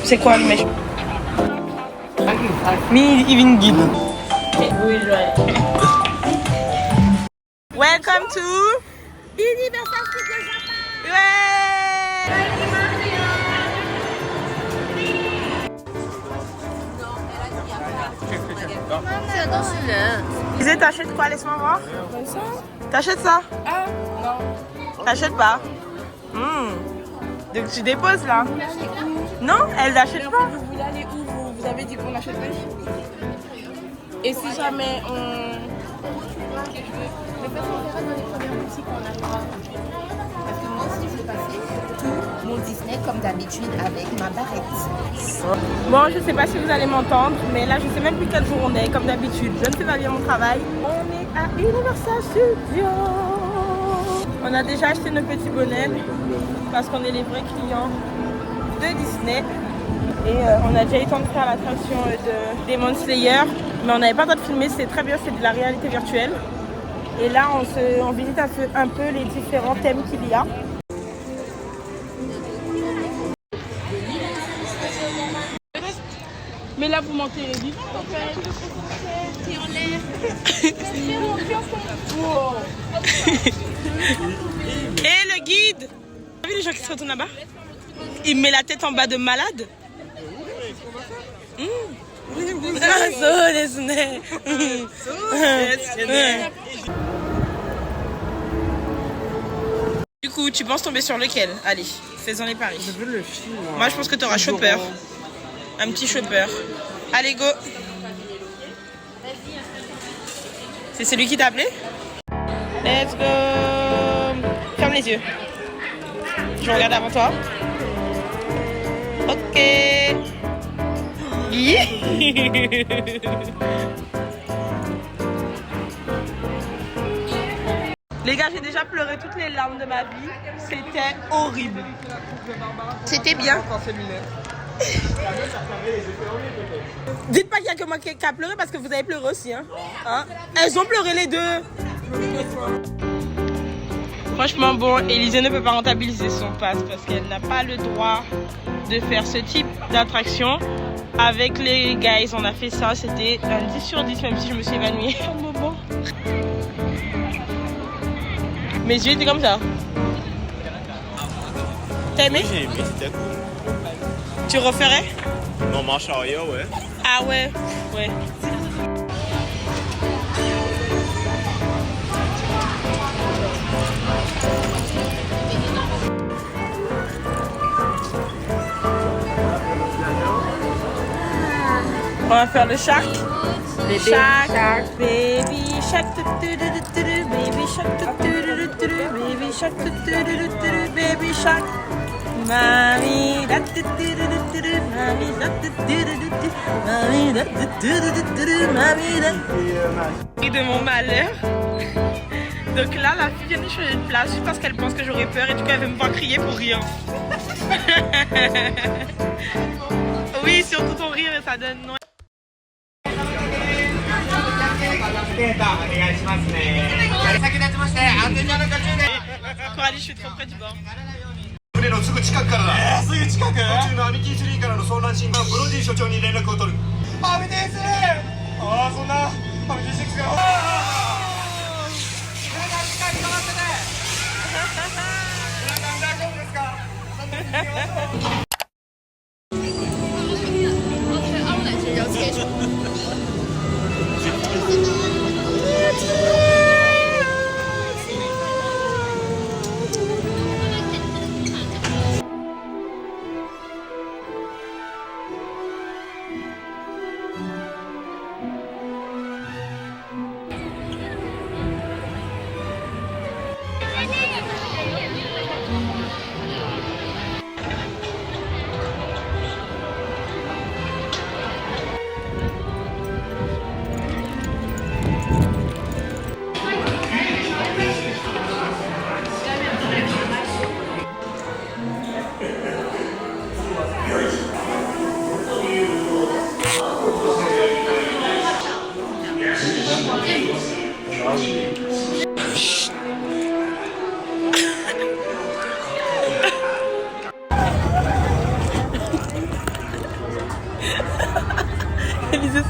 C'est quoi le méchant? Me even guide. Welcome to Universal Studios Japan. Ouais. Disais, t'achètes quoi? Laisse-moi voir. T'achètes ça? Ah non. T'achètes pas? Donc tu déposes là. Non, elle n'achète pas. Vous voulez aller où vous avez dit qu'on achetait. Et si jamais on... Mais parce qu'on verra dans les premières boutiques qu'on arrivera. Parce que moi aussi je vais passer tout mon Disney comme d'habitude avec ma barrette. Bon, je sais pas si vous allez m'entendre, mais là je sais même plus quel jour on est. Comme d'habitude, je ne fais pas bien mon travail. On est à Universal Studios. On a déjà acheté nos petits bonnets parce qu'on est les vrais clients de Disney. Et on a déjà eu le temps de faire l'attraction de Demon Slayer, mais on n'avait pas le temps de filmer, c'est très bien, c'est de la réalité virtuelle. Et là on visite un peu les différents thèmes qu'il y a. Mais là vous mentez vivant en fait. T'es en l'air. Et le guide! T'as vu les gens qui se retournent là-bas? Il met la tête en bas de malade. Du coup, tu penses tomber sur lequel? Allez, faisons les paris. Je veux le film. Moi, je pense que tu auras chopper. Un petit chopper. Allez, go! C'est celui qui t'a appelé? Let's go! Ferme les yeux. Je regarde avant toi. Ok. Les gars, j'ai déjà pleuré toutes les larmes de ma vie. C'était horrible. C'était bien. Dites pas qu'il y a que moi qui a pleuré parce que vous avez pleuré aussi. Hein? Elles ont pleuré les deux. Franchement, bon, Élisée ne peut pas rentabiliser son pass parce qu'elle n'a pas le droit de faire ce type d'attraction. Avec les guys, on a fait ça, c'était un 10 sur 10, même si je me suis évanouie un moment. Mes yeux étaient comme ça. T'as aimé? J'ai aimé, c'était cool. Tu referais? Non, marche arrière, ouais. Ah ouais, ouais. On va faire le shark. Le shark, baby shark, baby shark, baby shark, baby shark. Mami, mami, mami, de mon malheur. Donc là, la fille vient de changer de place juste parce qu'elle pense que j'aurais peur et du coup elle veut me voir crier pour rire. Oui, surtout ton rire et ça donne. Coralie, je suis trop près du bord. 船のすぐ近くからだ。すぐ近く。途中のアミキー3からの遭難信号、ブロディ所長に連絡を取る。アミティス。ああ、そんな。アミティ6が。船が近いに止まってて。皆さん大丈夫ですか？そんなにいいよ。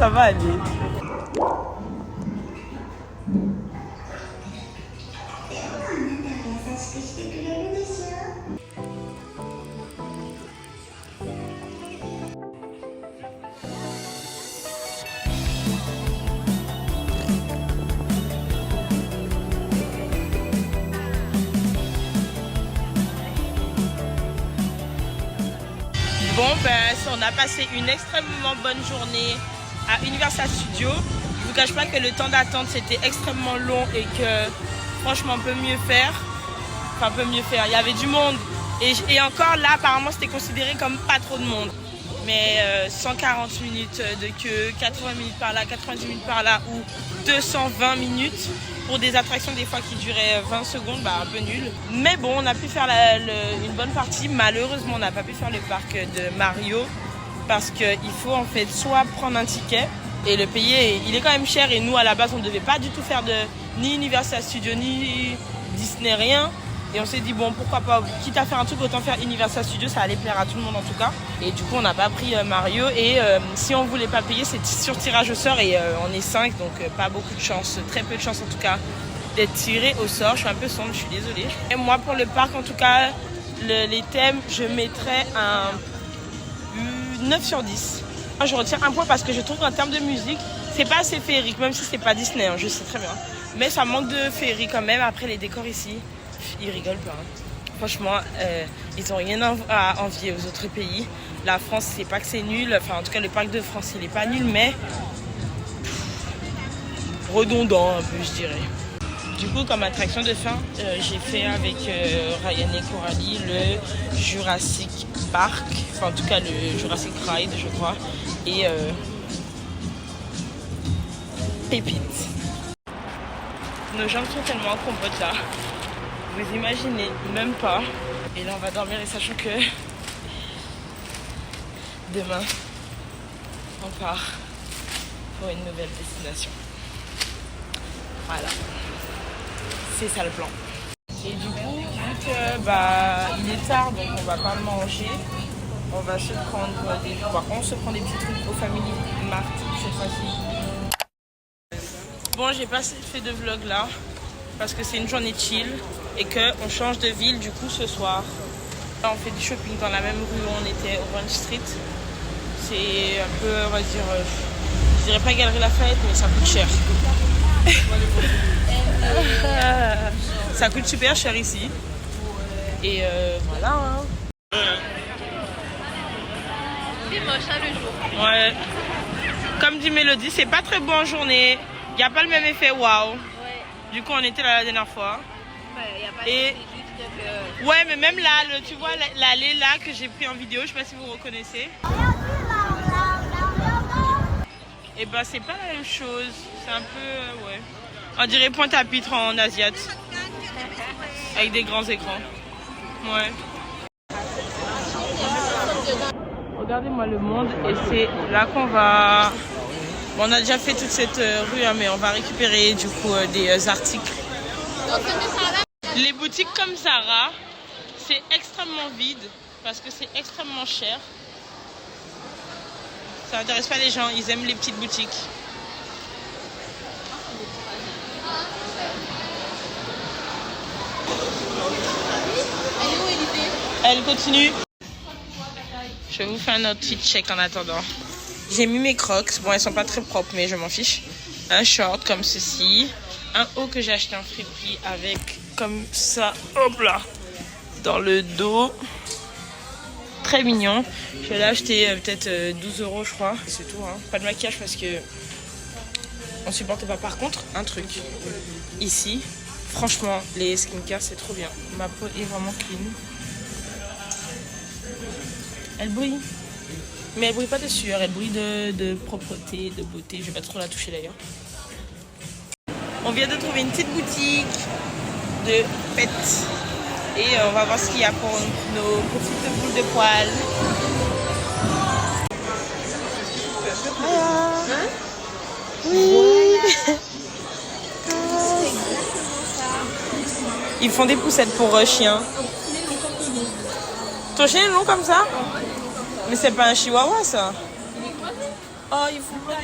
ça va aller. Bon, ben, on a passé une extrêmement bonne journée à Universal Studios. Je vous cache pas que le temps d'attente c'était extrêmement long et que franchement on peut mieux faire. Enfin, on peut mieux faire. Il y avait du monde et encore là, apparemment c'était considéré comme pas trop de monde. Mais 140 minutes de queue, 80 minutes par là, 90 minutes par là ou 220 minutes pour des attractions des fois qui duraient 20 secondes, bah un peu nul. Mais bon, on a pu faire une bonne partie. Malheureusement, on n'a pas pu faire le parc de Mario parce qu'il faut en fait soit prendre un ticket et le payer, il est quand même cher et nous à la base on ne devait pas du tout faire ni Universal Studios ni Disney, rien. Et on s'est dit bon pourquoi pas, quitte à faire un truc autant faire Universal Studios, ça allait plaire à tout le monde en tout cas. Et du coup on n'a pas pris Mario et si on voulait pas payer c'est sur tirage au sort et on est 5 donc pas beaucoup de chance, très peu de chance en tout cas d'être tiré au sort. Je suis un peu sombre, je suis désolée. Et moi pour le parc en tout cas, les thèmes je mettrais un 9 sur 10. Moi, je retiens un point parce que je trouve qu'en termes de musique c'est pas assez féerique, même si c'est pas Disney, hein, je sais très bien. Mais ça manque de féerie quand même. Après les décors ici, ils rigolent pas. Hein. Franchement, ils n'ont rien à envier aux autres pays. La France, c'est pas que c'est nul. Enfin, en tout cas, le parc de France, il est pas nul, mais redondant un peu, je dirais. Du coup, comme attraction de fin, j'ai fait avec Ryan et Coralie le Jurassic Park. Enfin, en tout cas, le Jurassic Ride, je crois. Et Pépite. Nos jambes sont tellement en compote là. Vous imaginez même pas. Et là on va dormir et sachant que demain on part pour une nouvelle destination. Voilà. C'est ça le plan. Et du coup, vu que il est tard donc on va pas manger, on va se prendre on se prend des petits trucs au Family Mart cette fois-ci. Bon, j'ai pas fait de vlog là parce que c'est une journée chill et qu'on change de ville du coup ce soir. Là, on fait du shopping dans la même rue où on était, Orange Street. C'est un peu, on va dire, je dirais pas Galerie Lafayette, mais ça coûte cher. Ça coûte super cher ici. Et voilà. Hein. C'est moche hein, le jour. Ouais. Comme dit Mélodie, c'est pas très beau en journée. Il n'y a pas le même effet waouh. Ouais. Du coup, on était là la dernière fois. Ouais, y a pas et... ouais, mais même là, tu vois l'allée là que j'ai pris en vidéo, je sais pas si vous reconnaissez. Et ben, c'est pas la même chose. C'est un peu, ouais. On dirait Pointe-à-Pitre en Asiate. Avec des grands écrans. Ouais. Regardez-moi le monde et c'est là qu'on va... Bon, on a déjà fait toute cette rue, hein, mais on va récupérer du coup des articles. Les boutiques comme Zara, c'est extrêmement vide parce que c'est extrêmement cher. Ça n'intéresse pas les gens, ils aiment les petites boutiques. Elle continue. Je vais vous faire un autre petit check en attendant. J'ai mis mes crocs. Bon, elles sont pas très propres, mais je m'en fiche. Un short comme ceci. Un haut que j'ai acheté en friperie avec comme ça. Hop là. Dans le dos. Très mignon. Je l'ai acheté peut-être 12 € je crois. C'est tout. Hein. Pas de maquillage parce que on supportait pas. Par contre, un truc. Ici, franchement, les skincare, c'est trop bien. Ma peau est vraiment clean. Elle brille. Mais elle brille pas de sueur, elle brille de propreté, de beauté. Je vais pas trop la toucher d'ailleurs. On vient de trouver une petite boutique de pets. Et on va voir ce qu'il y a pour nos petites boules de poils. Hein? Oui. Ils font des poussettes pour chiens. Ton chien est long comme ça? Mais c'est pas un chihuahua ça? Oh, il faut pas.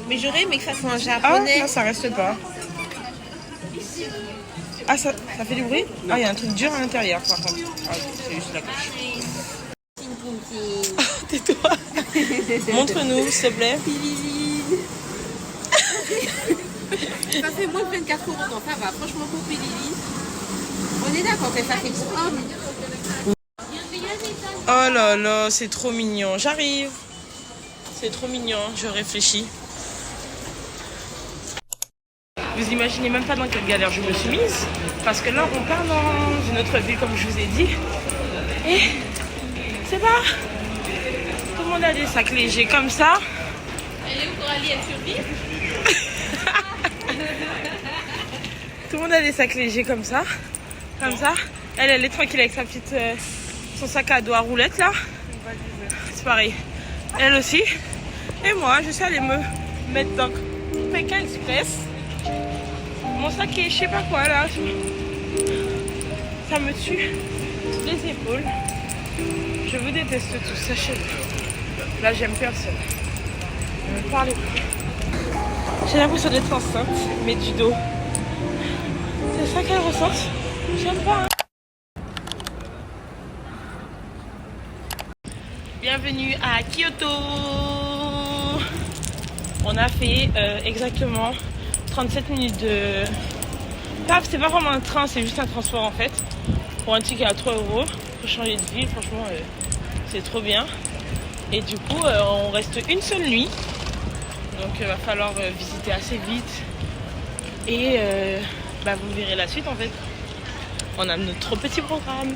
Mais j'aurais aimé que ça soit en Ah, japonais. non, ça reste pas. Ah, ça fait du bruit? Ah, il y a un truc dur à l'intérieur, par contre. Ah, c'est juste la couche. Tais-toi. Montre-nous, s'il te plaît. Ça fait moins de 24 €, donc ça va. Franchement, pour Pilili, on est d'accord que ça fait pour homme. Oh là là, c'est trop mignon. J'arrive. C'est trop mignon, je réfléchis. Vous imaginez même pas dans quelle galère je me suis mise. Parce que là, on part dans une autre ville, comme je vous ai dit. Et c'est pas... Tout le monde a des sacs légers comme ça. Elle est où Coralie, elle survit? Tout le monde a des sacs légers comme ça. Comme ça. Elle est tranquille avec sa petite... son sac à dos à roulettes là. C'est pareil. Elle aussi. Et moi, je suis allée me mettre dans Pékin Express. Mon sac est je sais pas quoi là. Ça me tue les épaules. Je vous déteste tous, sachez-le. Là, j'aime personne. Ne me parlez pas. J'ai l'impression d'être enceinte, mais du dos. C'est ça qu'elle ressent. J'aime pas. Hein. Bienvenue à Kyoto. On a fait exactement 37 minutes de... C'est pas vraiment un train, c'est juste un transport en fait. Pour un ticket à 3 € pour changer de ville, franchement c'est trop bien. Et du coup on reste une seule nuit. Donc il va falloir visiter assez vite. Et vous verrez la suite en fait. On a notre petit programme.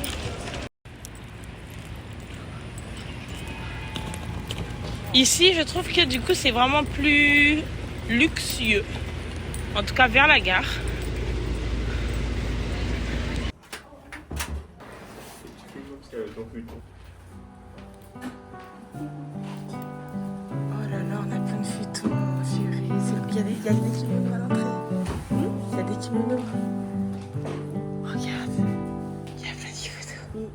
Ici, je trouve que du coup, c'est vraiment plus luxueux. En tout cas, vers la gare. Oh là là, on a plein de futons. Il y a des kimonos à l'entrée. Il y a des kimonos. Regarde. Il y a plein de futons.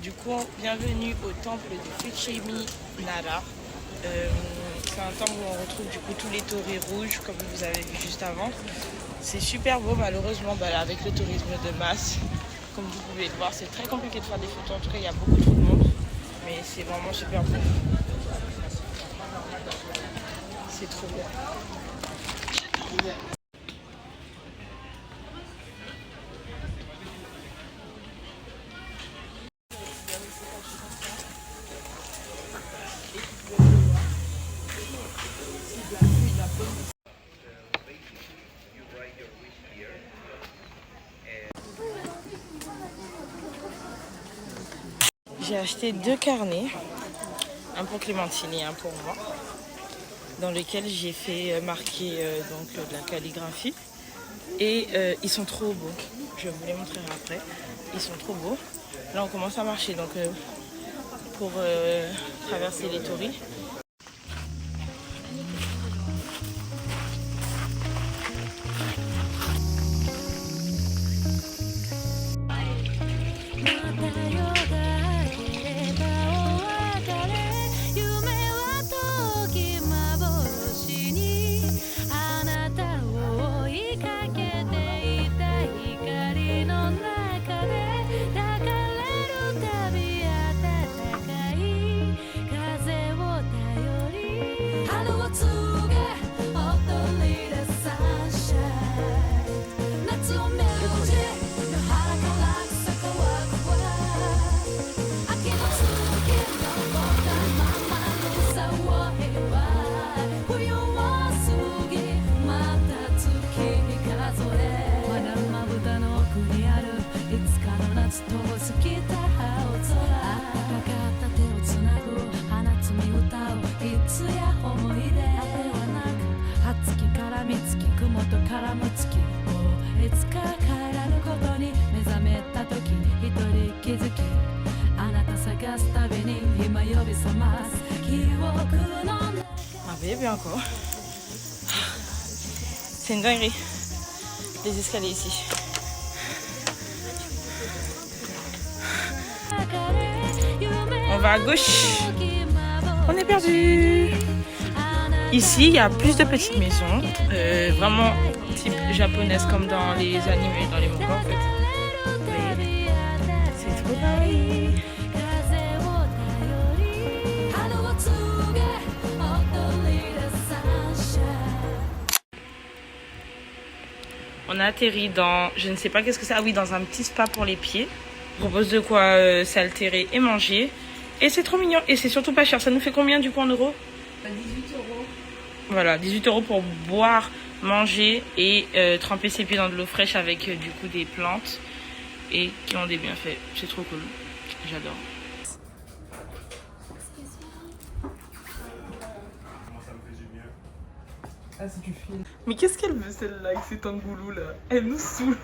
Du coup, bienvenue au temple de Fushimi Nara. C'est un temple où on retrouve du coup tous les torii rouges, comme vous avez vu juste avant. C'est super beau, malheureusement, avec le tourisme de masse. Comme vous pouvez le voir, c'est très compliqué de faire des photos. En tout cas, il y a beaucoup trop de monde. Mais c'est vraiment super beau. C'est trop beau. J'ai acheté 2 carnets, un pour Clémentine et un pour moi, dans lequel j'ai fait marquer de la calligraphie. Et ils sont trop beaux. Je vous les montrerai après. Ils sont trop beaux. Là, on commence à marcher donc pour traverser les tories. Bien encore. C'est une dinguerie les escaliers ici. On va à gauche. On est perdu. Ici il y a plus de petites maisons, vraiment type japonaise comme dans les animés, dans les mangas en fait. C'est trop dingue. On a atterri dans, je ne sais pas qu'est-ce que c'est, ah oui, dans un petit spa pour les pieds. On propose de quoi s'altérer et manger. Et c'est trop mignon. Et c'est surtout pas cher. Ça nous fait combien du coup en euros? 18 euros. Voilà, 18 euros pour boire, manger et tremper ses pieds dans de l'eau fraîche avec du coup des plantes. Et qui ont des bienfaits. C'est trop cool. J'adore. Ah, c'est du film. Mais qu'est-ce qu'elle veut celle-là avec ces tangoulous là? Elle nous saoule.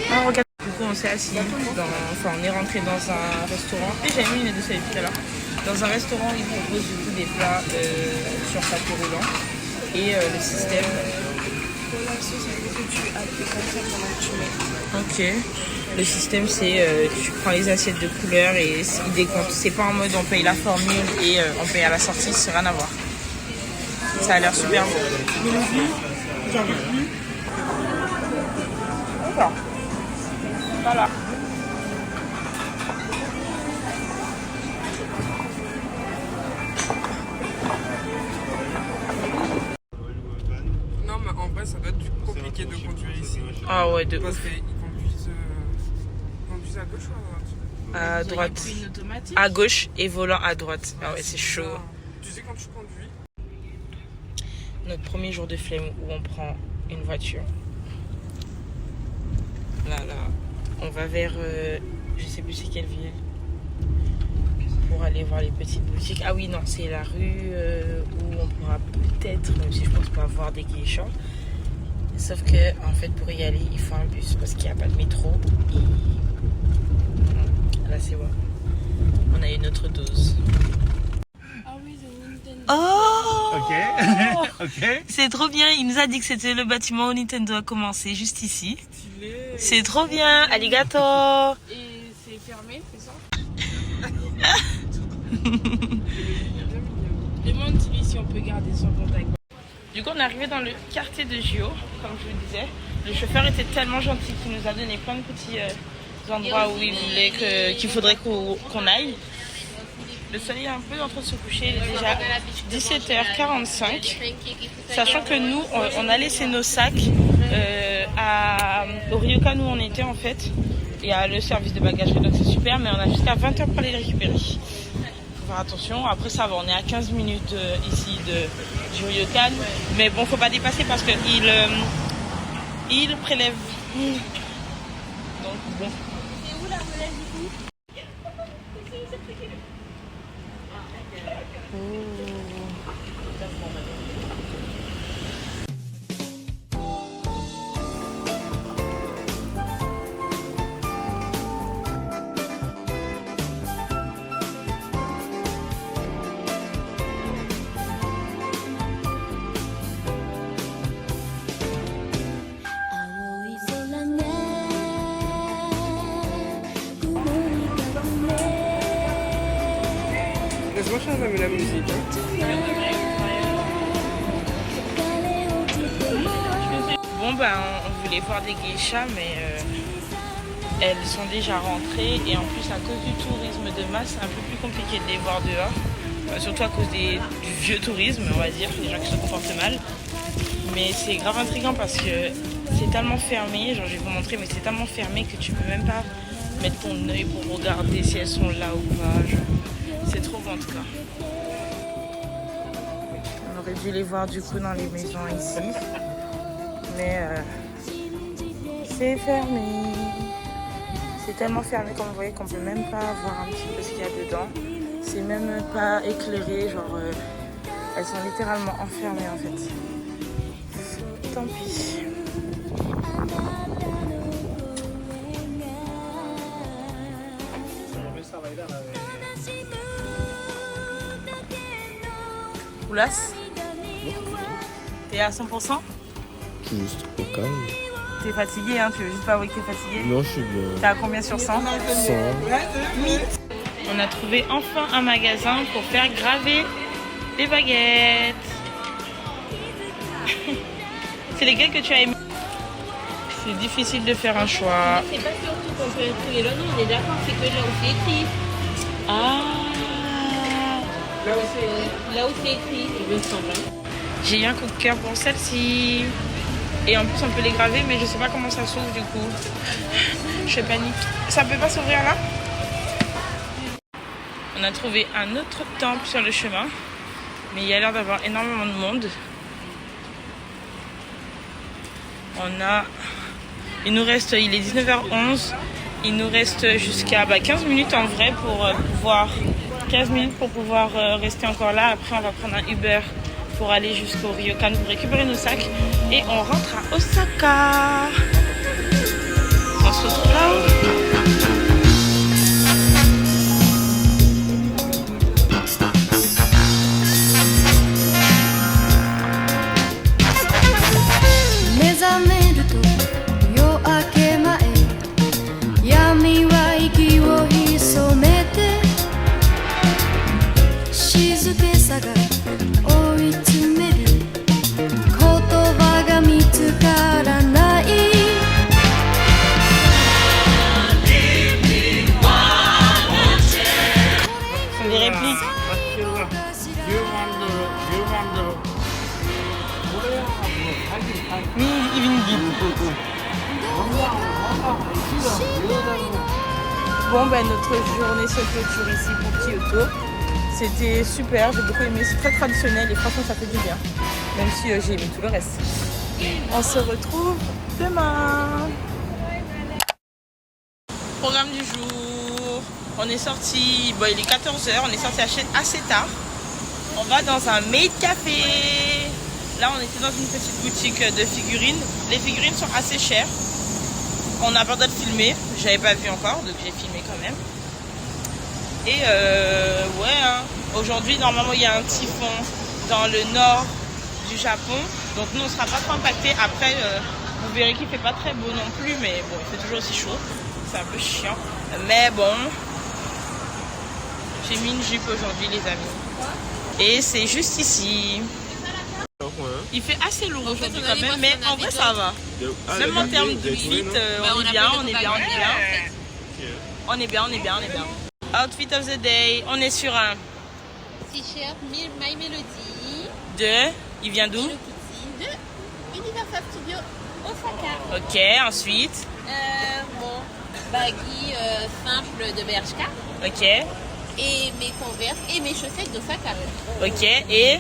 Ah, regarde. Du coup, on s'est assis. Enfin, on est rentré dans un restaurant. Et j'avais mis une de celles tout à l'heure. Dans un restaurant, ils proposent du coup des plats sur tapis roulant. Et le système. Ok. Le système c'est tu prends les assiettes de couleur et ils décomptent. C'est pas en mode on paye la formule et on paye à la sortie, c'est rien à voir. Ça a l'air super beau. D'accord. Voilà. Non mais en vrai ça doit être compliqué de conduire ici. Ah ouais, de parce ouf. qu'ils conduisent à gauche ou à droite? À droite. À gauche et volant à droite. Ah ouais, c'est chaud. Tu sais quand tu conduis? Notre premier jour de flemme où on prend une voiture. Là, on va vers, je sais plus c'est quelle ville, pour aller voir les petites boutiques. Ah oui, non, c'est la rue où on pourra peut-être, même si je pense pas, voir des geishas. Sauf que, en fait, pour y aller, il faut un bus parce qu'il n'y a pas de métro. Et là, c'est bon. On a une autre dose. Oh! Ok. Ok. C'est trop bien. Il nous a dit que c'était le bâtiment où Nintendo a commencé, juste ici. C'est trop bien. Arigato. Et c'est fermé, c'est ça? Demande-lui si on peut garder son contact. Du coup, on est arrivé dans le quartier de Gio, comme je vous disais. Le chauffeur était tellement gentil qu'il nous a donné plein de petits endroits où il voulait qu'il faudrait qu'on aille. Le soleil est un peu en train de se coucher, il est déjà 17h45. Sachant que nous, on a laissé nos sacs au Ryokan où on était en fait. Il y a le service de bagagerie, donc c'est super, mais on a jusqu'à 20h pour aller les récupérer. Faut faire attention, après ça va, on est à 15 minutes ici du Ryokan. Mais bon, faut pas dépasser parce qu'il prélève. Donc bon. C'est où la relève du coup? la musique. Bon ben on voulait voir des geishas mais elles sont déjà rentrées et en plus à cause du tourisme de masse c'est un peu plus compliqué de les voir dehors. Surtout à cause du vieux tourisme on va dire, des gens qui se comportent mal. Mais c'est grave intriguant parce que c'est tellement fermé, genre je vais vous montrer mais c'est tellement fermé que tu peux même pas mettre ton œil pour regarder si elles sont là ou pas. C'est trop bon en tout cas. On aurait dû les voir du coup dans les maisons ici. Mais c'est fermé. C'est tellement fermé comme vous voyez qu'on peut même pas voir un petit peu ce qu'il y a dedans. C'est même pas éclairé, genre elles sont littéralement enfermées en fait. Tant pis. Oulas, t'es à 100%? Juste au calme. T'es fatigué, hein? Tu veux juste pas avouer que t'es fatigué? Non, je suis bien. T'es à combien sur 100? 100. On a trouvé enfin un magasin pour faire graver des baguettes. C'est lesquels que tu as aimé? C'est difficile de faire un choix. C'est pas surtout qu'on peut trouver le nom, on est d'accord, c'est que là où c'est écrit. Ah, Là où c'est écrit, il me semble. j'ai eu un coup de cœur pour celle-ci. Et en plus on peut les graver mais je sais pas comment ça s'ouvre du coup. Je panique. Ça peut pas s'ouvrir là? On a trouvé un autre temple sur le chemin. Mais il y a l'air d'avoir énormément de monde. Il nous reste, il est 19h11. Il nous reste jusqu'à 15 minutes en vrai pour pouvoir... 15 minutes pour pouvoir rester encore là. Après on va prendre un Uber pour aller jusqu'au Ryokan pour récupérer nos sacs. Et on rentre à Osaka. On se retrouve là-haut. Bon ben notre journée se clôture ici pour Kyoto. C'était super, j'ai beaucoup aimé, c'est très traditionnel et franchement ça fait du bien. Même si j'ai aimé tout le reste. On se retrouve demain. Programme du jour. On est sorti, bon il est 14h, on est sorti assez tard. On va dans un maid café. Là on était dans une petite boutique de figurines. Les figurines sont assez chères. On n'a pas le droit de filmer, j'avais pas vu encore, donc j'ai filmé quand même. Et ouais, hein, aujourd'hui normalement il y a un typhon dans le nord du Japon, donc nous on sera pas trop impactés. Après, vous verrez qu'il fait pas très beau non plus, mais bon, il fait toujours aussi chaud, c'est un peu chiant. Mais bon, j'ai mis une jupe aujourd'hui les amis. Et c'est juste ici. Il fait assez lourd aujourd'hui quand même, mais en vrai ça va. Même en termes de fit, on est bien. Outfit of the day, on est sur un T-shirt My Melody. il vient d'où? De Universal Studio Osaka. Ok, ensuite. Mon baggy simple de Bershka. Ok, Et mes Converse et mes chaussettes d'Osaka. ok, et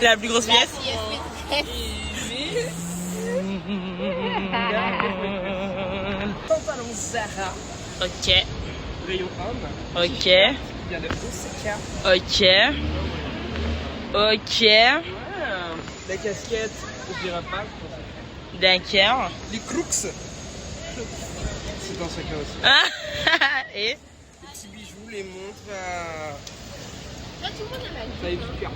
la plus grosse pièce. Pantalon Zara. Ok, Rayon homme. ok, Il y a de Osaka. ok, ok, La casquette, je dirais pas. d'accord. Les Crooks. C'est Osaka aussi. Ah, et Les petits bijoux, les montres. Là, tout le monde a la Ça est super.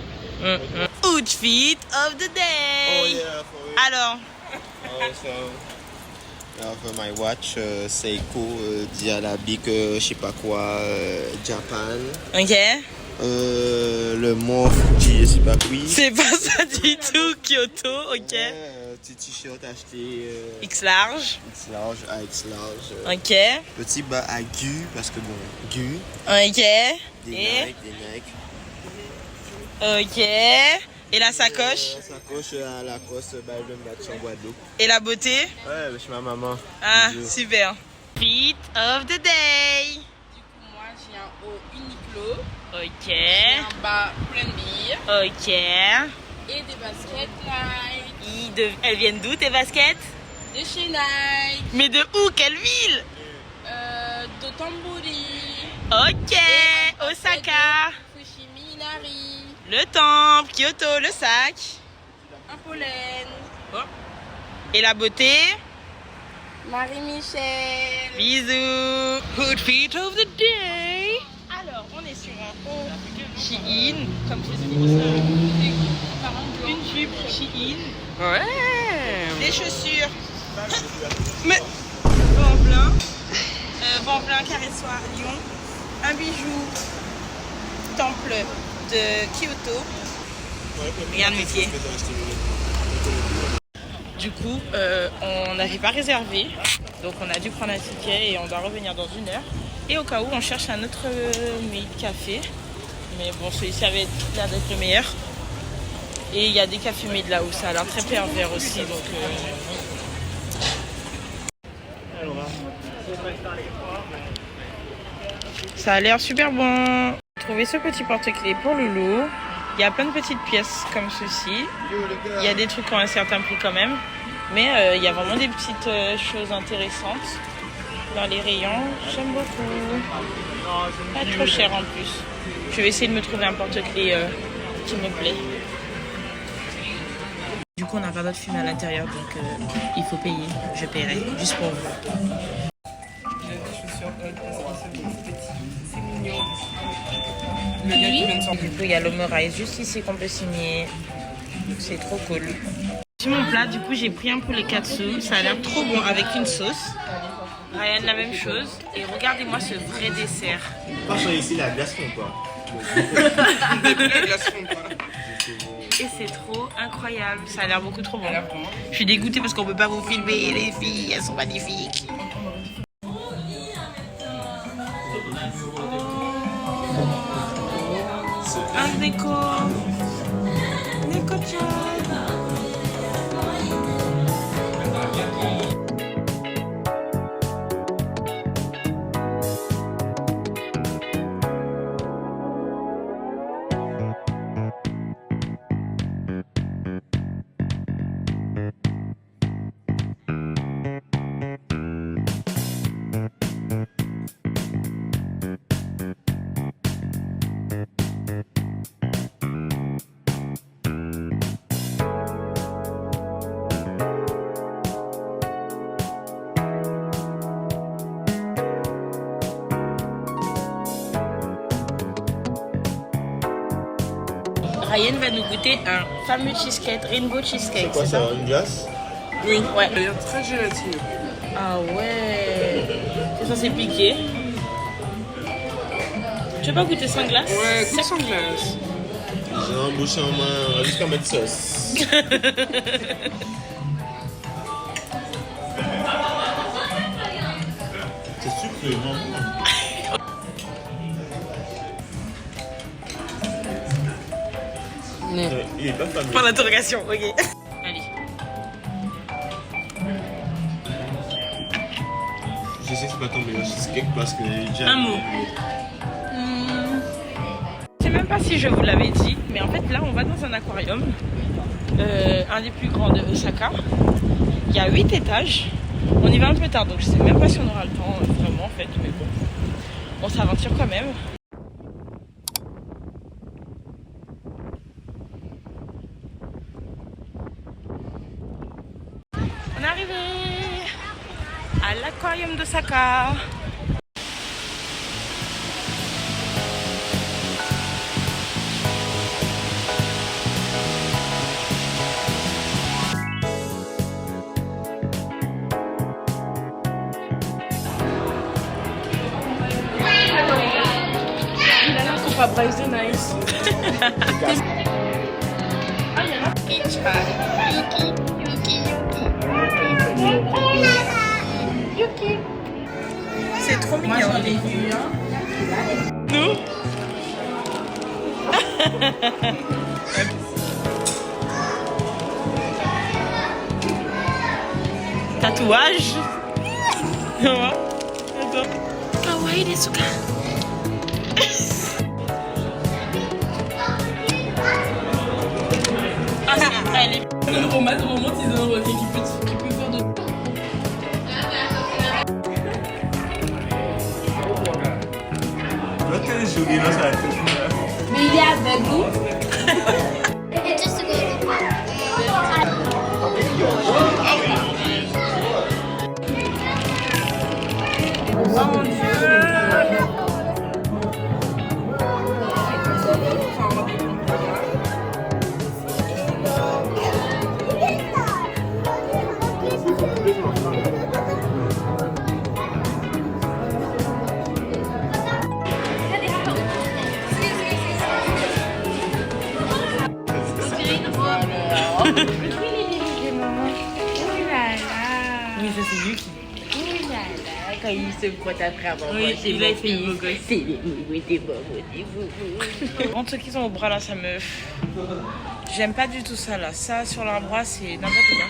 Outfit of the day. Oh yeah, for real. Alors, Oh, so Alors, my watch, Seiko, Dialabic, je sais pas quoi, Japan. Ok. Le mot Fuji, je sais pas quoi. C'est pas ça du tout, Kyoto, ok. Petit t-shirt acheté X large. X large, à X large. Ok. Petit bas à Gu, parce que bon, Gu. Ok. Des Et. Nike, des Nike. Ok. Et la sacoche. La sacoche à Lacoste, bah, je vais me mettre en Guadeloupe. Et la beauté. Ouais, je suis ma maman. Ah, Bisous. super. Fit of the day. Du coup, moi, j'ai un haut Uniqlo. Ok. J'ai un bas Pull&Bear. Ok. Et des baskets Nike. Elles viennent d'où tes baskets? De chez Nike. Mais de où? Quelle ville? De Tamburi. Ok. Osaka. Fushimi Inari. Le temple, Kyoto, le sac. Un pollen. Oh. Et la beauté? Marie-Michel. Bisous. Outfit of the day. Alors, on est sur un haut Shein, comme je dis. Une jupe Shein. Ouais. Des chaussures. Mais Van Plein, Carré-Soir, Lyon. Un bijou temple de Kyoto. Regarde mes pieds. Du coup, on n'avait pas réservé, donc on a dû prendre un ticket et on doit revenir dans 1 heure. Et au cas où, on cherche un autre made café, mais bon, celui-ci avait l'air d'être le meilleur. Et il y a des cafés made là où ça a l'air très pervers aussi, donc. Ça a l'air super bon. J'ai trouvé ce petit porte-clés pour Loulou. Il y a plein de petites pièces comme ceci. Il y a des trucs qui ont un certain prix quand même. Mais il y a vraiment des petites choses intéressantes dans les rayons. J'aime beaucoup. Pas trop cher en plus. Je vais essayer de me trouver un porte-clés qui me plaît. Du coup, on n'a pas d'autre fumée à l'intérieur, donc il faut payer. Je paierai, juste pour vous. C'est mignon. Le gars qui vient de sortir. Du coup, il y a l'Omorice juste ici qu'on peut signer. C'est trop cool. Sur mon plat, du coup, j'ai pris un poulet katsu. Ça a l'air trop bon avec une sauce. Ryan, la même chose. Et regardez-moi ce vrai dessert. Pas sur ici la glace fond quoi. La glace fond pas. Et c'est trop incroyable. Ça a l'air beaucoup trop bon. Je suis dégoûtée parce qu'on peut pas vous filmer. Les filles, elles sont magnifiques. Un déco. Déco-chan. Ryan va nous goûter un fameux cheesecake, rainbow cheesecake. C'est quoi ça, une glace? Oui, ouais. Il a l'air très gélatineux. Ah ouais. C'est censé piquer. Tu veux pas goûter sans glace? Ouais, goûte sans glace. J'ai un bouchon en main, on va jusqu'à mettre sauce. C'est sucré, non? Il est pas fameux. Pour l'interrogation, ok. Allez. Je sais que c'est pas ton meilleur cheesecake parce que j'ai déjà... Un mot. Je sais même pas si je vous l'avais dit, mais en fait là on va dans un aquarium, un des plus grands de Osaka. Il y a 8 étages. On y va un peu tard, donc je sais même pas si on aura le temps vraiment en fait, mais bon, on s'aventure quand même. On est arrivé à l'aquarium d'Osaka. Why so nice? C'est trop mignon. Moi, j'en ai vu un. Nous? Tatouage. Kawaii desu ka? Ah, elle est... Roman, ils ont un requin qui peut faire de... Mais il est avec vous. Oh mon Dieu! Oui, ça c'est Yuki. Quand il se frotte après avoir Oui, il a fait une beau gosse. C'est des mouvements, des mouvements. Entre ceux qui sont au bras là, ça me... J'aime pas du tout ça là. Ça sur leur bras, c'est n'importe quoi.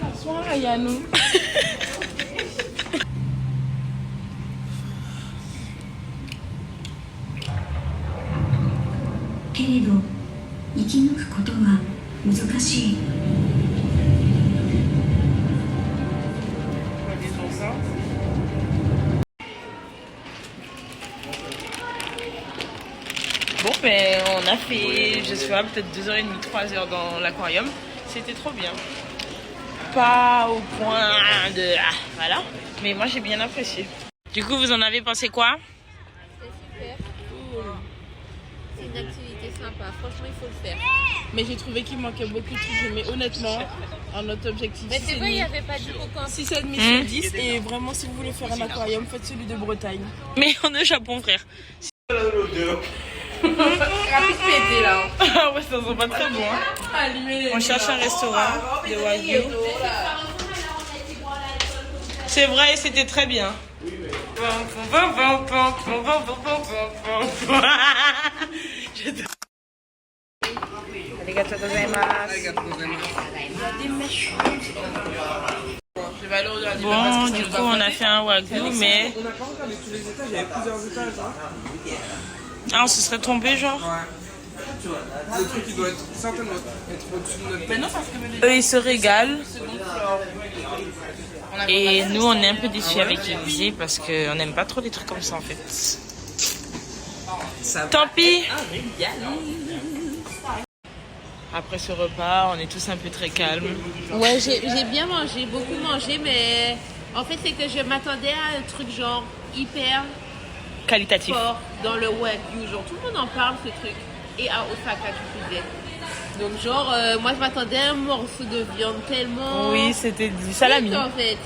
Bonsoir Yanou. けれど生き抜くことは難しい。 Bon, ben on a fait, je sais pas, peut-être 2h30, 3h dans l'aquarium. C'était trop bien. Pas au point de... Ah, voilà. Mais moi j'ai bien apprécié. Du coup, vous en avez pensé quoi? C'est super cool. C'est une activité sympa. Franchement, il faut le faire. Mais j'ai trouvé qu'il manquait beaucoup de trucs. Mais honnêtement, en notre objectif, Mais c'est vrai, il n'y avait pas d'hippocampe. 6,5 sur 10. Et vraiment, si vous voulez faire un aquarium, faites celui de Bretagne. Mais on est au Japon, frère. Rapide pété là. Ah ouais, ça sent pas très bon. On cherche un restaurant de Wagyu. C'est vrai, c'était très bien. Arigatou gozaimasu. Bon, du coup, on a fait un Wagyu, mais... On n'a pas regardé tous les étages, il y avait plusieurs étages. Hein. Ah, on se serait trompé, genre. Ouais. Le truc, il doit être certainement être au-dessus de notre tête. Non, parce que Eux, ils se régalent. Et nous, on est un peu déçus avec Élysée parce qu'on n'aime pas trop les trucs comme ça, en fait. Tant pis. Après ce repas, on est tous un peu très calmes. Ouais, j'ai bien mangé, beaucoup mangé, mais en fait, c'est que je m'attendais à un truc genre hyper Qualitatif. fort dans le Wagyu. Genre, tout le monde en parle, ce truc. Et à Osaka, tu faisais. Donc, genre, moi, je m'attendais à un morceau de viande tellement... Oui, c'était du salami. en fait.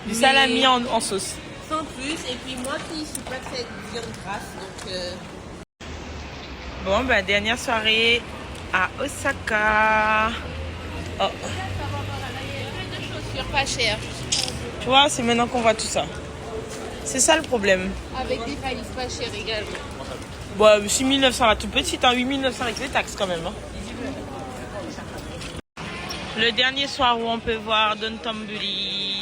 Du salami en sauce. Sans plus. Et puis, moi qui suis pas de cette viande grasse, donc... Bon, bah, dernière soirée à Osaka. Oh. Il y a plein de chaussures pas chères. Tu vois, c'est maintenant qu'on voit tout ça. C'est ça le problème. Avec des valises pas chères également. Bon, 6 900 la toute petite, hein, 8 900 avec les taxes quand même. Hein. Le dernier soir où on peut voir Don Tamburi.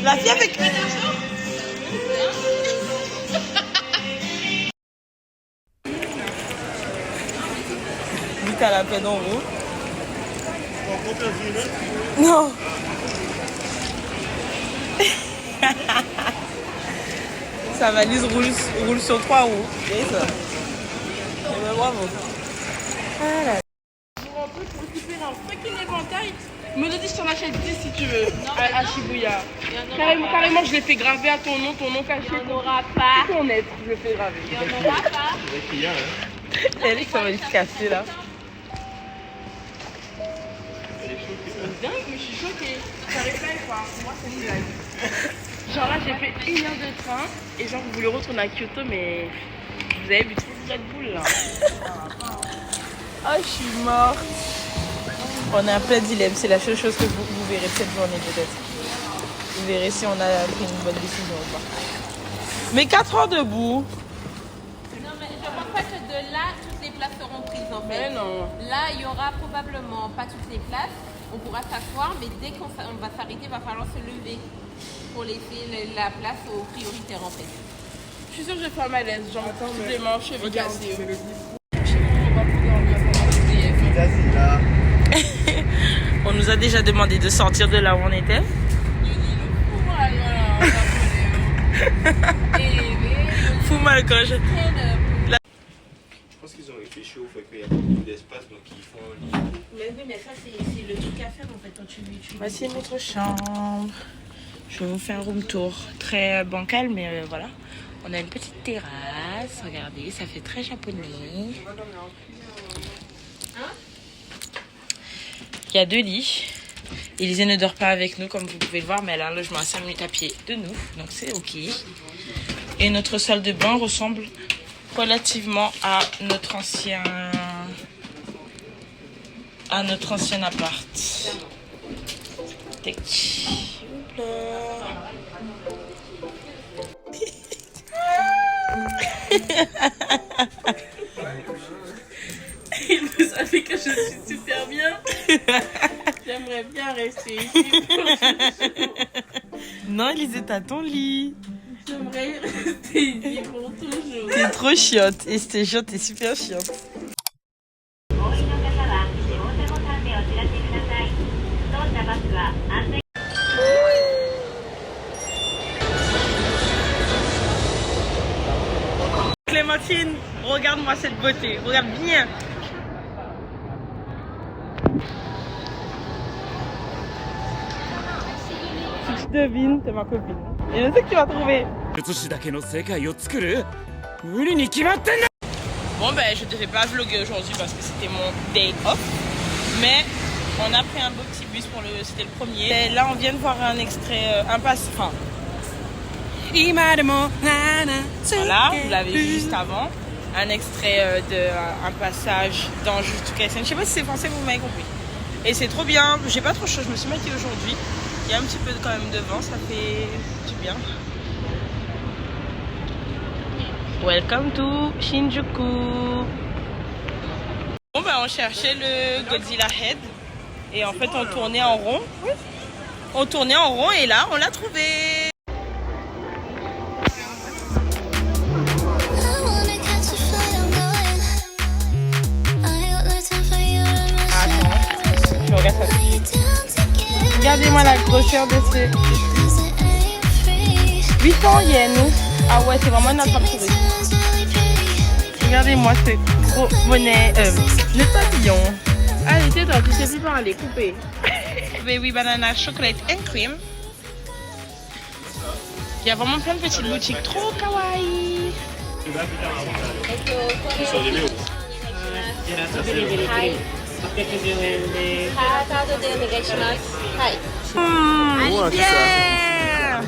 La fille avec Vite à la à peine en haut. Non. Sa valise roule sur 3 roues. Et ça. Eh ben, bravo. Voilà. Pour rentrer pour récupérer un fucking éventail. Mélodie, je t'en achète 10 si tu veux. À Shibuya. Carrément, je l'ai fait graver à ton nom caché. Il n'y en aura pas. Ton être, je l'ai fait graver. Il n'y en aura pas. Elle est ça va se casser là. C'est dingue, mais je suis choquée. J'arrive pas à y croire. Pour moi, c'est une blague. Genre là, j'ai fait 1 heure de train. Et genre, vous voulez retourner à Kyoto, mais vous avez bu trop de Red Bull là. Oh, je suis morte. On est en plein dilemme. C'est la seule chose que vous verrez cette journée peut-être. Vous verrez si on a pris une bonne décision ou pas. Mais 4 heures debout. Non, mais je pense pas que de là, toutes les places seront prises en fait. Mais non. Là, il y aura probablement pas toutes les places. On pourra s'asseoir, mais dès qu'on va s'arrêter, il va falloir se lever pour laisser la place aux prioritaires en fait. Je suis sûre que je vais faire malaise. Genre, toutes les manches, chevilles cassées. On nous a déjà demandé de sortir de là où on était. Fou mal quand je... Je pense qu'ils ont réfléchi au fait qu'il y a pas beaucoup d'espace, donc ils font un lit. Mais oui, mais ça, c'est le truc à faire en fait quand tu Voici notre chambre. Je vous fais un room tour. Très bancal, mais voilà. On a une petite terrasse. Regardez, ça fait très japonais. Il y a 2 lits. Élisée ne dort pas avec nous, comme vous pouvez le voir, mais elle a un logement à 5 minutes à pied de nous, donc c'est ok. Et notre salle de bain ressemble relativement à notre ancien appart. Tac. Il nous a dit que je suis super bien. J'aimerais bien rester ici. Non, Élisée, t'as ton lit. J'aimerais rester ici pour toujours. T'es trop chiotte. Et c'était chiotte, t'es super chiotte. Clémentine, regarde-moi cette beauté. Regarde bien. Si tu devines, t'es ma copine. Et je sais que tu vas trouver. Bon ben je devais pas vlogger aujourd'hui parce que c'était mon day off. Mais on a pris un beau petit bus pour c'était le premier. Et là on vient de voir un extrait, Voilà, vous l'avez vu juste avant. Un extrait d'un passage dans Jujutsu Kaisen. Je sais pas si c'est français, vous m'avez compris. Et c'est trop bien. J'ai pas trop chaud, je me suis maquillée aujourd'hui. Il y a un petit peu quand même de vent, ça fait du bien. Welcome to Shinjuku. Bon ben on cherchait le Godzilla Head. Et en fait on tournait en rond. Oui. On tournait en rond et là on l'a trouvé. Je regarde ça. Regardez-moi la grosseur de ces 800 yens. Ah ouais, c'est vraiment une attrape-touriste. Regardez-moi ce gros bonnet, le papillon. Allez, tais-toi, tu sais plus parler, coupé. Baby banana chocolate and cream. Il y a vraiment plein de petites boutiques trop kawaii. Yeah.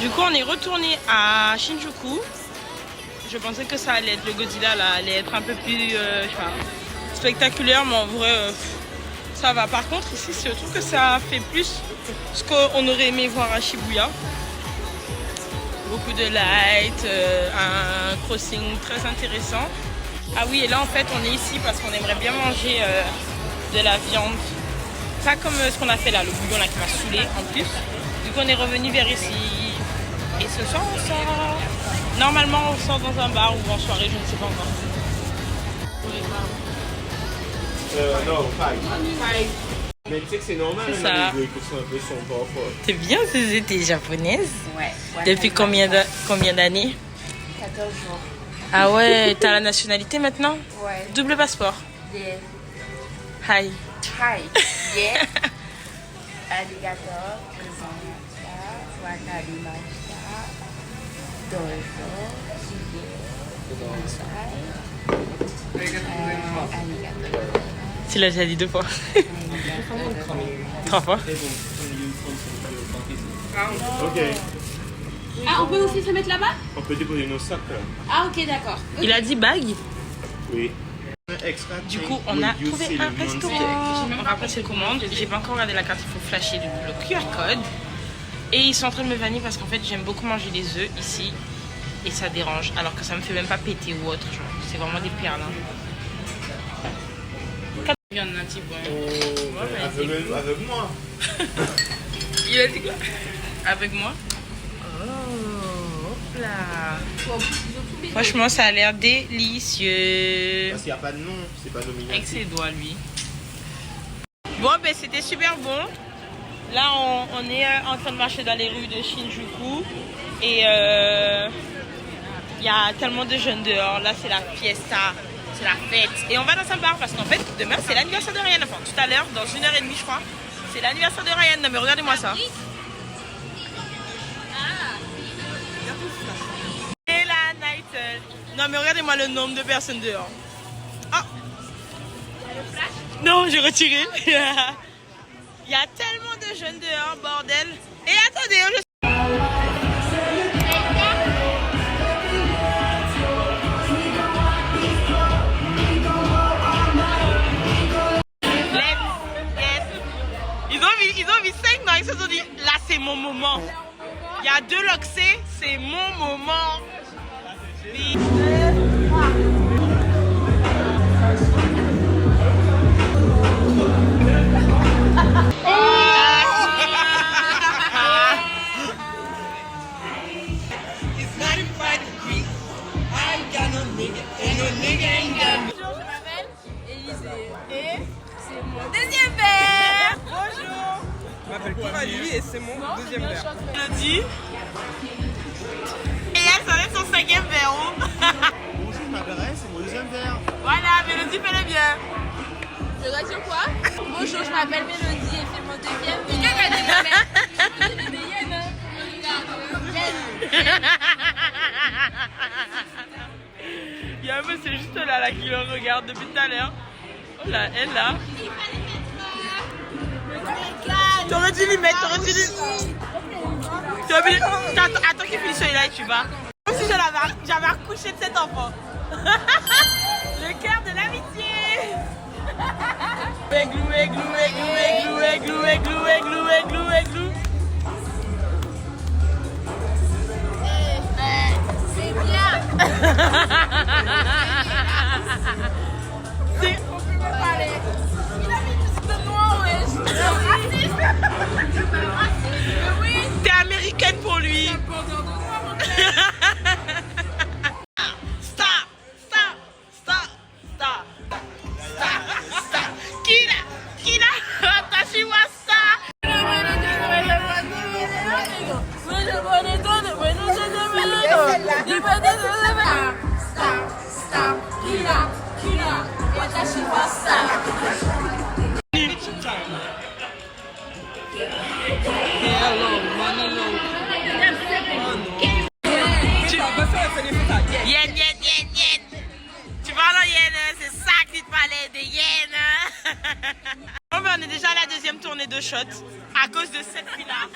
Du coup, on est retourné à Shinjuku. Je pensais que ça allait être le Godzilla, là, allait être un peu plus je sais pas, spectaculaire, mais en vrai, ça va. Par contre, ici, je trouve que ça fait plus ce qu'on aurait aimé voir à Shibuya. beaucoup de light, un crossing très intéressant. Ah oui, et là en fait on est ici parce qu'on aimerait bien manger de la viande. Pas comme ce qu'on a fait là, le bouillon là qui m'a saoulé en plus. Du coup on est revenu vers ici. Et ce soir on sort. Normalement on sort dans un bar ou en soirée, je ne sais pas encore. Non, five. Mais tu sais que c'est normal, c'est ça. Les écoutes sont un peu sombres parfois. C'est bien ces étés japonaises. Ouais. Depuis combien d'années? 14 jours. Ah ouais, t'as la nationalité maintenant? Ouais. Double passeport. Yeah. Hi. Hi. Yeah. Arigato. Gozaimasu. Wakarimashita. Dozo. Arigato. Tu l'as déjà dit 2 fois. 3 fois. Ok. Ah, on peut aussi se mettre là-bas? On peut déposer nos sacs là. Ah, ok, d'accord. Il a dit bague. Oui. Du coup, on a trouvé un restaurant. On va passer commande. J'ai pas encore regardé la carte, il faut flasher le QR code. Et ils sont en train de me vanner parce qu'en fait, j'aime beaucoup manger des œufs ici. Et ça dérange, alors que ça me fait même pas péter ou autre. C'est vraiment des perles. Il y en a un petit bon. Avec moi. Il a dit quoi? Avec moi? Oh, hop là. Franchement, ça a l'air délicieux. Parce qu'il n'y a pas de nom, c'est pas nominatif. Avec ses doigts, lui. Bon, ben c'était super bon. Là, on est en train de marcher dans les rues de Shinjuku. Et il y a tellement de jeunes dehors. Là, c'est la fiesta. C'est la fête. Et on va dans un bar parce qu'en fait, demain, c'est l'anniversaire de Ryan. Enfin, tout à l'heure, dans 1h30, je crois. C'est l'anniversaire de Ryan. Non, mais regardez-moi ça. Et la night. Non, mais regardez-moi le nombre de personnes dehors. Ah. Non, j'ai retiré. Il y a tellement de jeunes dehors, bordel. Et attendez, Ils ont mis 5 ans, ils se sont dit, là c'est mon moment. Il y a 2 loxés, c'est mon moment. Bonjour, je m'appelle Élisée. Et c'est mon deuxième verre. Bonjour. Je m'appelle Coralie et c'est mon deuxième verre. Mélodie. Et elle s'enlève son 5e verre. Bonjour, je m'appelle, c'est mon deuxième verre. Voilà, Mélodie, fais-le bien. Je dois dire quoi? Bonjour, je m'appelle Mélodie et c'est mon deuxième verre. Il y a un monsieur juste là qui le regarde depuis tout à l'heure. Oh là, elle là. T'aurais dû lui mettre, t'aurais dû lui... Attends qu'il finisse celui-là et tu vas. Comme si j'avais accouché de cet enfant. Le cœur de l'amitié. Églou, églou, églou, églou, églou, églou, églou, églou, églou. C'est bien. On peut me parler. Il a mis tout de noir, wesh. Oui. T'es américaine pour lui. Stop, stop, stop, stop, stop, stop. Kira, Tashiwasa. Yen, yen, yen, yen. Tu parles en yen, c'est ça que tu te parlais de yen. Bon, ben, on est déjà à la deuxième tournée de shot à cause de cette fille-là.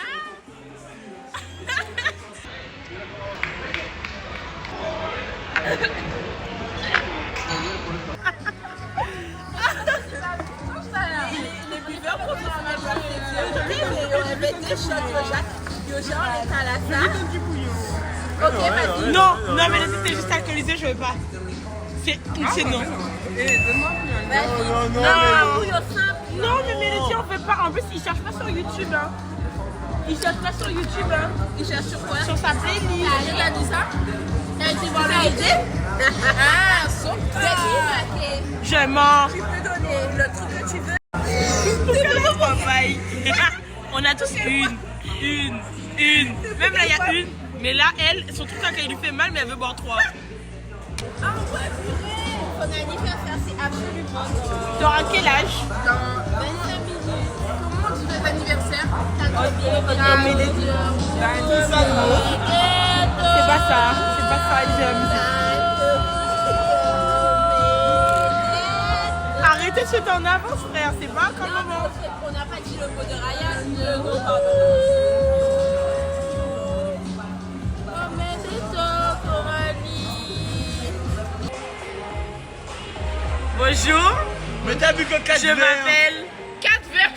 Les buveurs professionnels, on avait 2 shots, Jacques. Et aujourd'hui, on est à la salle. Ok, vas-y. Non, non, mais c'était juste alcoolisé, je veux pas. C'est non. Non, mais Mélodie, on fait pas. En plus, il cherche pas sur YouTube. Hein. Il cherche pas sur YouTube. Hein. Il cherche sur quoi? Sur sa playlist. Elle a dit ça? Elle a été voir le idée? Ah, sauf Je mens. tu peux donner le truc que tu veux. On a tous une. Même là, il y a une. Mais là, elle, son truc quand il lui fait mal, mais elle veut boire 3. Ah ouais, purée. Ton anniversaire, c'est absolument T'auras quel âge? dans 25 minutes. Comment tu fais l'anniversaire? C'est pas ça. C'est pas ça, j'aime. Arrêtez de se en avance, frère. C'est pas comme moment. On n'a pas dit le mot de Ryan. Le mot, pardon. Oh, mais c'est top, Coralie. Bonjour. Mais t'as vu que 4 Je m'appelle 4 verres.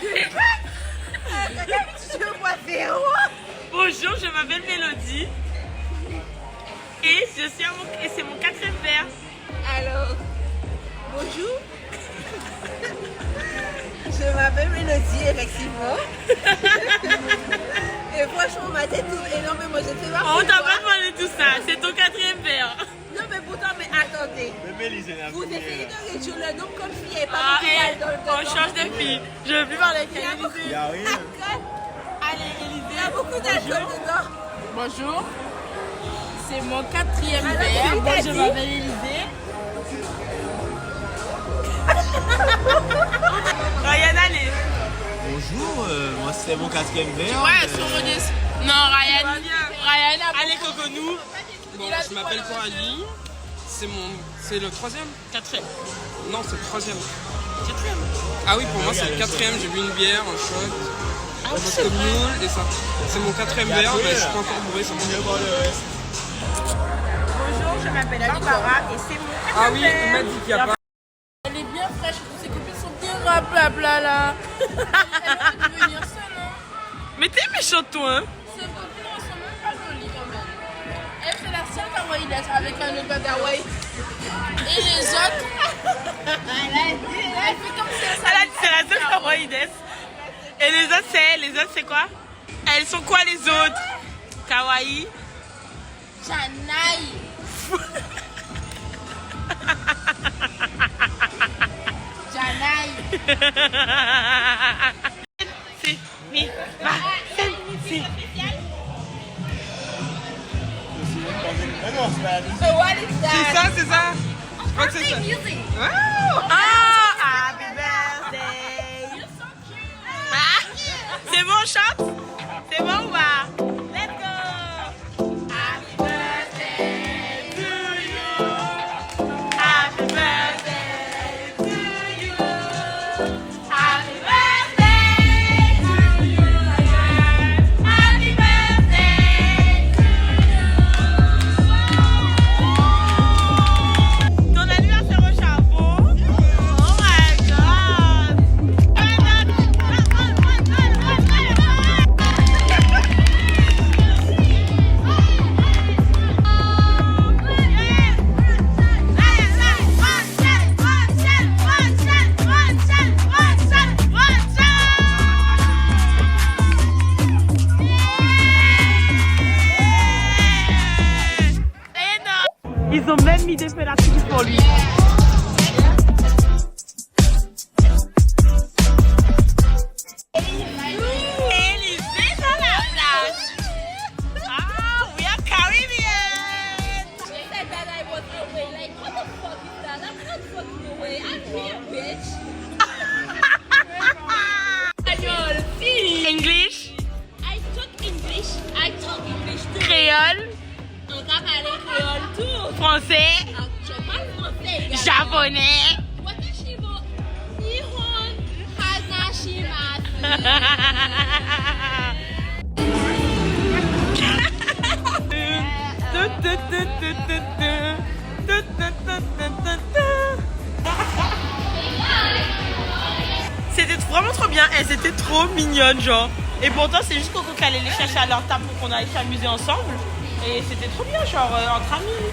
Je vois zéro. Bonjour, je m'appelle Mélodie. Et je suis et c'est mon 4e verre. Alors, bonjour. Je m'appelle Mélodie, effectivement. Et franchement, ma tête tourne énormément. Je sais pas On t'a pas demandé tout ça, c'est ton 4e verre. Non, mais pourtant, mais attendez. Vous essayez de réduire le nombre comme s'il n'y avait pas Ah, de et dans le on change de fille. Je veux plus parler avec Il y a beaucoup Élysée. d'alcool. Allez, Il y Élysée. a beaucoup d'alcool dedans. Bonjour. C'est mon 4e Alors, verre. tu Moi, t'as je dit m'appelle Élysée. Ryan, allez. Bonjour, moi c'est mon 4e verre. Ouais, sur Rodis. Non, Ryan. Allez, Coconou. Bon, je m'appelle Coralie. C'est le 3e? 4e. Non, c'est le 3e. 4e. Ah oui, pour moi c'est le 4e. J'ai bu une bière, un shot, un Moscow Mule et ça. C'est mon 4e verre, mais je suis pas encore bourré. C'est mon Bonjour, je m'appelle Barbara et c'est mon 4e Ah oui, verre. il m'a dit qu'il y a pas. Elle est bien fraîche. Ses copines sont bien blabla là. Elle aurait dû venir seule, hein. Mais t'es méchante, toi, hein. Ses copines ne sont même pas jolies quand même. Elle, c'est la seule hawaïdaise avec un autre d'Hawaï. Et les autres, elle fait comme si elle Elle a dit c'est la seule kawaii-des. Et les autres c'est quoi? Elles sont quoi les autres? Kawaii. Janaï. Janaï. C'est mi ma sen si. So what is that? C'est ça, c'est ça. Je crois que c'est ça. Music. Ah, happy birthday. Ah, c'est bon, on chante? C'est bon ou pas? Let's go. Happy birthday to you. Happy birthday to you. Happy birthday to you. Happy birthday to you. Ton anniversaire au charbon. Oh my god. Ils ont même mis des feux d'artifice pour lui. Élysée dans la plage. Ah, we are Caribbean. She said that I was away. Like, what the fuck is that? I'm not fucking away. I'm here, bitch. English, I talk English. I talk English too. créole, On t'a parlé créole tout. français, Je parle français également. japonais. Watashi wo Nihon hazashimasu. C'était vraiment trop bien, elles étaient trop mignonnes genre. Et pourtant c'est juste Coco qui allait les chercher à leur table pour qu'on aille s'amuser ensemble. Et c'était trop bien, genre entre amis,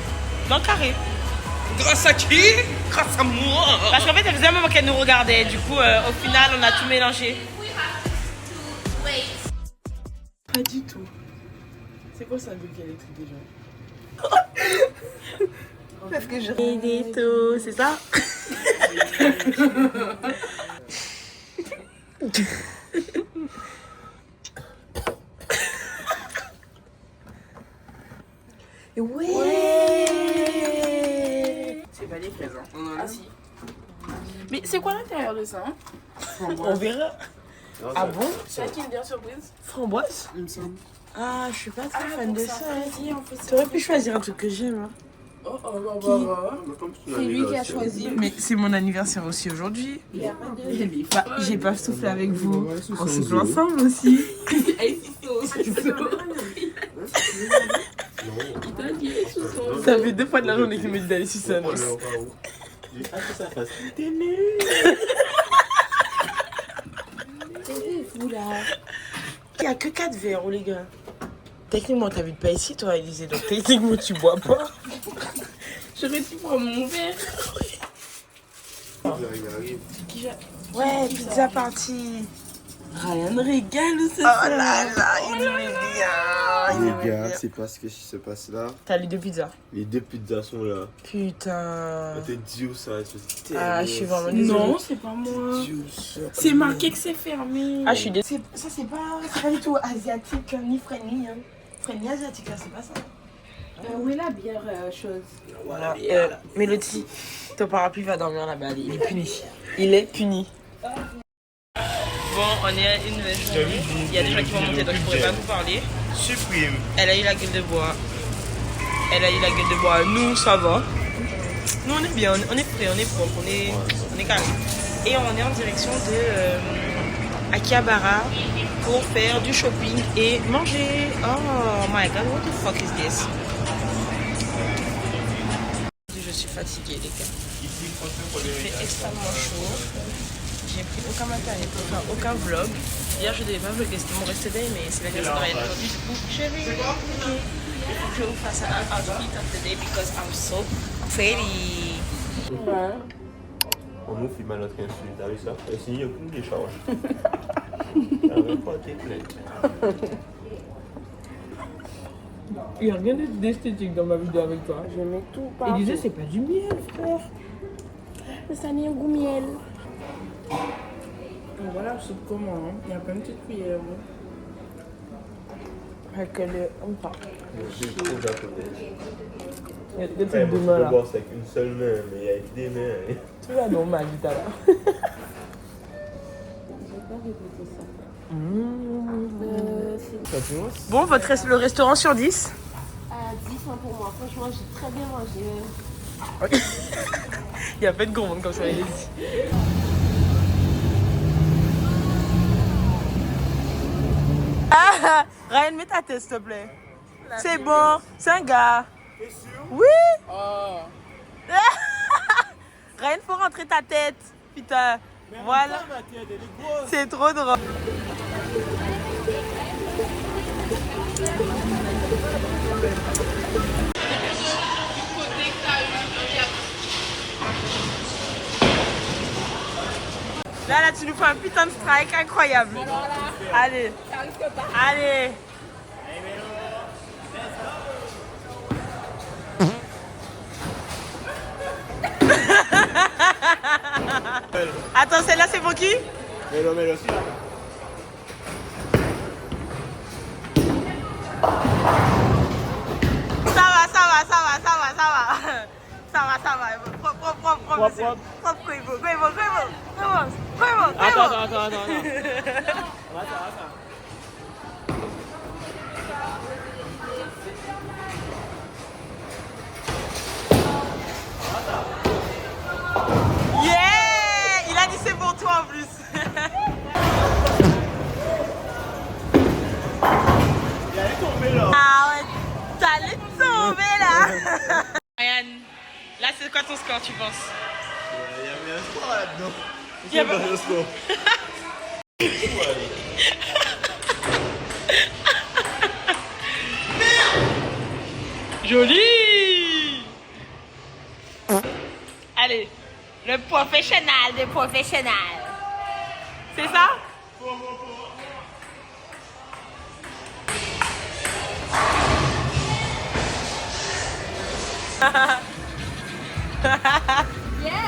dans le carré. Grâce à qui? Grâce à moi. Parce qu'en fait, ça faisait un moment qu'elle nous regardait. Du coup, au final, on a tout mélangé. Pas du tout. C'est quoi ça, un bouquet électrique déjà? Parce que je... Benito, c'est ça? Ouais. C'est pas des fraises, hein. On en a. Mais c'est quoi l'intérieur de ça, hein? On verra. Ah bon? C'est ça qui est bien surprise. Framboise? Il me semble. Ah, je suis pas très fan de ça. T'aurais pu choisir un truc que j'aime. Hein. C'est lui qui a choisi. Mais c'est mon anniversaire aussi aujourd'hui. Bah, j'ai pas soufflé avec vous. On souffle ensemble aussi. Ça fait 2 fois de la journée qu'il me dit d'aller sucer un os. T'es nul. Vous là. Il y a que 4 verres, oh les gars. Techniquement, t'habites pas ici, toi, Élisée, donc techniquement, tu bois pas. J'aurais dû prendre mon verre. Ouais, pizza party. Ryan régale ce soir. Oh là là, il est bien. Les gars, c'est pas ce qui se passe là. T'as les 2 pizzas. Les 2 pizzas sont là. Putain. T'es Dieu, ça. Ah, je suis vraiment désolée. Non, c'est pas moi. C'est marqué que c'est fermé. Ah, je suis désolée. Ça, c'est pas du tout asiatique, ni friendly. Hein. Friendly asiatique, là, c'est pas ça. Où est la bière chose? Voilà. Mélodie, ton parapluie va dormir là-bas. Allez, il est puni. Il est puni. Bon, on est à une nouvelle journée. Il y a des gens qui vont monter, donc je pourrais pas vous parler. Supprime. Elle a eu la gueule de bois. Elle a eu la gueule de bois. Nous, ça va. Nous, on est bien. On est prêts, on est propre, on est carré. Et on est en direction de Akihabara pour faire du shopping et manger. Oh my god, what the fuck is this? Je suis fatiguée, les gars. Il fait extrêmement chaud. J'ai pris aucun matériel pour faire aucun vlog. Hier, je devais pas vlogger, c'était mon rest day, mais c'est la question de Ryan aujourd'hui. Du coup, je vous fasse un outfit of the day because I'm so pretty. On nous filme à notre insu, t'as vu ça? Et sinon, il n'y a aucune décharge. T'as même pas été plein. Il n'y a rien d'esthétique dans ma vidéo avec toi. Je mets tout par. Élisée, c'est pas du miel, frère. Mais ça n'est un goût miel. Donc voilà, je soupe comment, hein. Il y a plein de petites cuillères. Avec le... On part. J'ai trop d'apôtres. Il y a des trucs de main là. Je bosse avec une seule main, mais il y a des mains. Tu vas non, ma vie, t'as là. Bon, le restaurant sur 10? 10 pour moi. Franchement, j'ai très bien mangé. Il y a pas de gourmande comme ça, il est dit. Ah, Ryan, mets ta tête, s'il te plaît. C'est bon, c'est un gars. Oui. Oh. Ryan, faut rentrer ta tête. Putain, voilà. C'est trop drôle. Là, tu nous fais un putain de strike incroyable. Allez. Allez. Attends, celle-là, c'est pour qui? Mélo aussi. Ça va. Propre. Attends. Yeah! Il a dit c'est pour toi en plus. Il allait tomber là. Ah ouais, t'allais tomber là. Ryan, là c'est quoi ton score tu penses? Il y avait un score là-dedans. Il y a pas un score. Joli. Allez, le professionnel des professionnels. C'est ça? Yeah!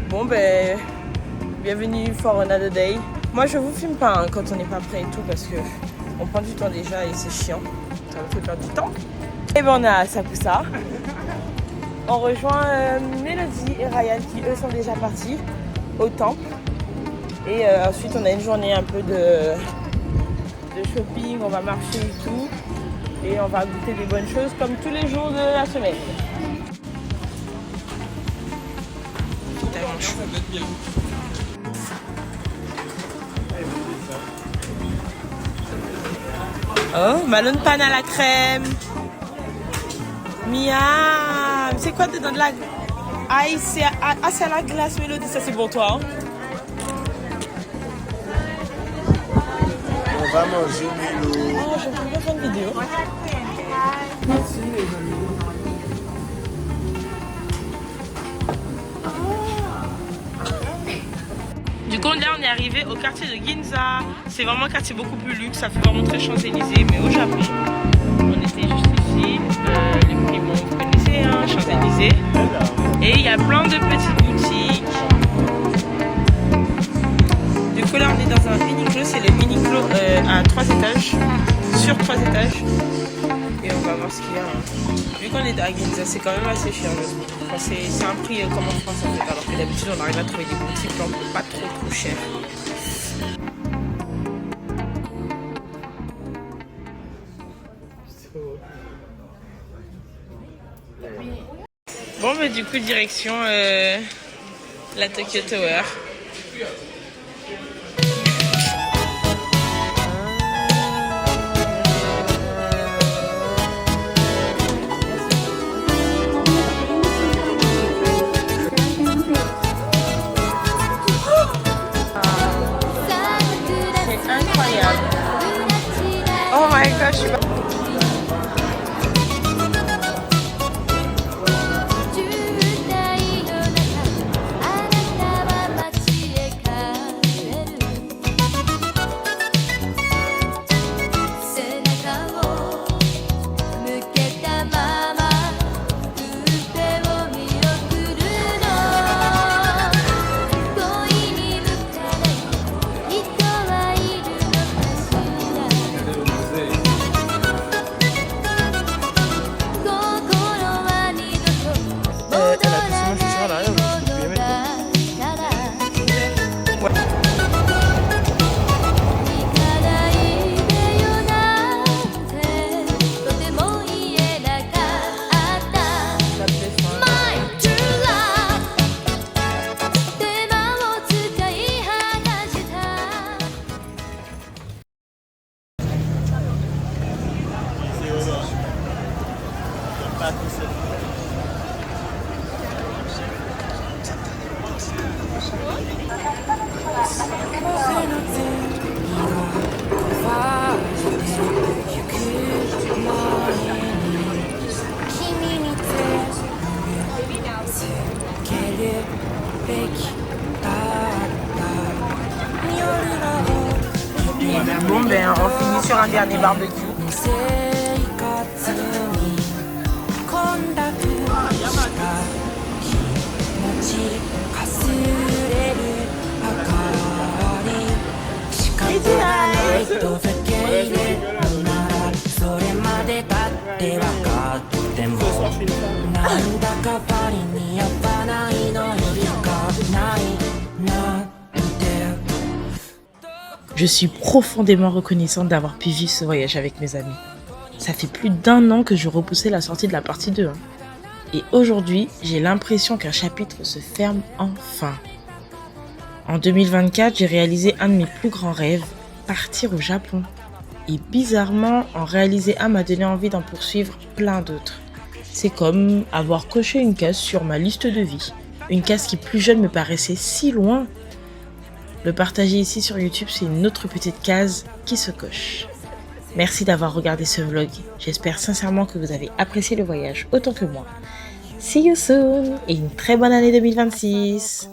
Bon ben, bienvenue for another day. Moi je vous filme pas hein, quand on n'est pas prêt et tout parce que on prend du temps déjà et c'est chiant. Ça me fait perdre du temps. Et ben on a Sakusa. On rejoint Mélodie et Ryan qui eux sont déjà partis au temple. Et ensuite on a une journée un peu de shopping, on va marcher et tout. Et on va goûter des bonnes choses comme tous les jours de la semaine. Ça doit être bien. Oh, Malone pan à la crème. Miam. C'est quoi dedans de la... c'est à la glace, Mélodie. Ça, c'est pour toi. Hein? On va manger Mélo. Oh, je peux pas faire une vidéo. Du coup, là, on est arrivé au quartier de Ginza. C'est vraiment un quartier beaucoup plus luxe. Ça fait vraiment très Champs-Élysées, mais au Japon. On était juste ici. Les prix, bon, vous connaissez, hein, Champs-Élysées. Et il y a plein de petites boutiques. Du coup, là, on est dans un Uniqlo. C'est le Uniqlo à 3 étages. Sur 3 étages. Et on va voir ce qu'il y a. Hein. Vu qu'on est à Ginza, c'est quand même assez cher. Enfin, c'est un prix comme en France en fait. Alors que d'habitude, on arrive à trouver des boutiques pas trop cher. Bon, bah, du coup, direction la Tokyo Tower. C'est incroyable. Oh my gosh, je suis pas... Bon ben on finit sur un dernier barbecue. Et Je suis profondément reconnaissante d'avoir pu vivre ce voyage avec mes amis. Ça fait plus d'1 an que je repoussais la sortie de la partie 2. Et aujourd'hui, j'ai l'impression qu'un chapitre se ferme enfin. En 2024, j'ai réalisé un de mes plus grands rêves, partir au Japon. Et bizarrement, en réaliser un m'a donné envie d'en poursuivre plein d'autres. C'est comme avoir coché une case sur ma liste de vie. Une case qui plus jeune me paraissait si loin. Le partager ici sur YouTube, c'est une autre petite case qui se coche. Merci d'avoir regardé ce vlog. J'espère sincèrement que vous avez apprécié le voyage autant que moi. See you soon et une très bonne année 2026.